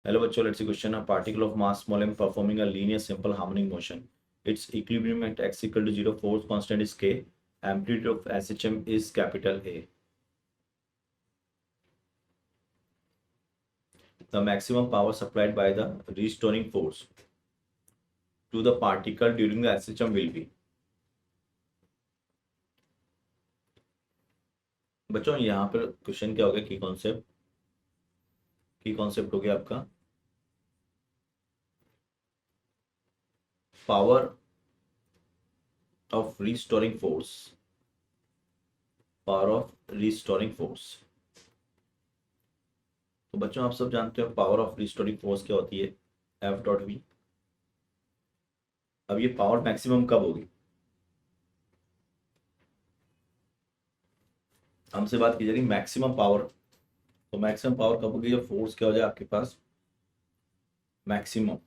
Hello बच्चों, let's see question. A particle of mass small m performing a linear simple harmonic motion. Its equilibrium at x equal to 0, force constant is k, amplitude of SHM is capital A. The maximum power supplied by the restoring force to the particle during the SHM will be. बच्चों यहाँ पर question क्या हो गया, की concept हो गया आपका पावर ऑफ रिस्टोरिंग फोर्स, तो बच्चों आप सब जानते हो पावर ऑफ रिस्टोरिंग फोर्स क्या होती है, एफ डॉट वी। अब ये पावर मैक्सिमम कब होगी, हमसे बात की जाएगी मैक्सिमम पावर। तो मैक्सिमम पावर कब होगी, जब फोर्स क्या हो जाए आपके पास मैक्सिमम,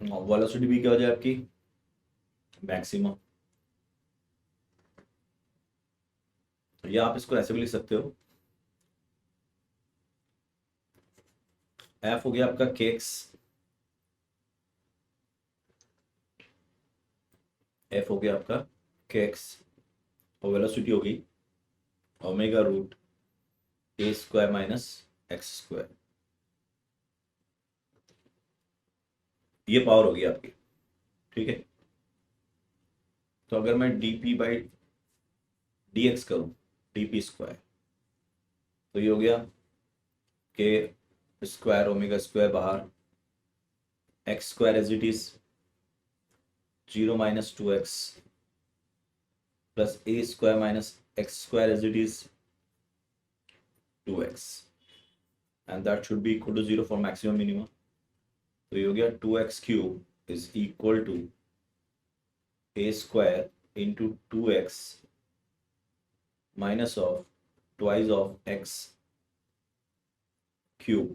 वेलोसिटी भी क्या हो जाए आपकी मैक्सिमम। या आप इसको ऐसे भी लिख सकते हो, एफ हो गया आपका के एक्स, एफ हो गया आपका के एक्स, और वेलोसिटी होगी omega root A square minus X square. ये पावर होगी आपकी, ठीक है। तो अगर मैं D P by D X करूं, डी पी स्क्वायर, तो ये हो गया के स्क्वायर ओमेगा स्क्वायर बाहर, X square as it is 0 minus 2x plus A square minus X square as it is 2x, and that should be equal to 0 for maximum minimum. तो ये हो गया 2x cube is equal to A square into 2x minus of twice of x cube.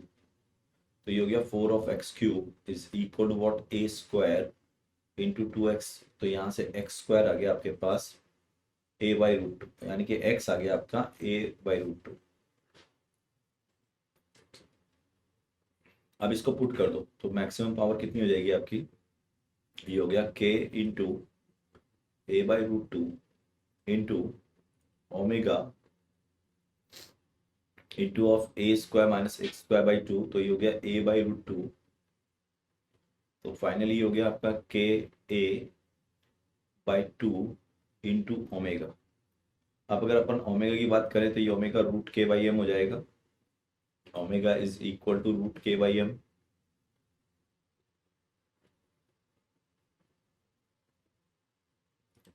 तो ये हो गया 4 of x cube is equal to what, A square into 2x। तो यहाँ से x स्क्वायर आ गया आपके पास a बाई रूट टू, यानी कि x आ गया आपका a बाई रूट टू। अब इसको पुट कर दो तो मैक्सिमम पावर कितनी हो जाएगी आपकी, ये हो गया k into A by root two into omega into of A square minus X square by two. तो ये हो गया a बाई रूट टू। तो फाइनली हो गया आपका K A by two into omega. अब अगर अपन ओमेगा की बात करें तो ये omega root K by M हो जाएगा, omega is equal to root K by M.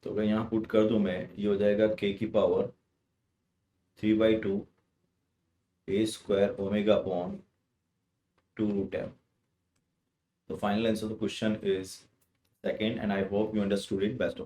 तो अगर यहाँ पुट कर दूं मैं, ये हो जाएगा के की power 3/2 A square omega upon 2 root M. The final answer to the question is second, and I hope you understood it best of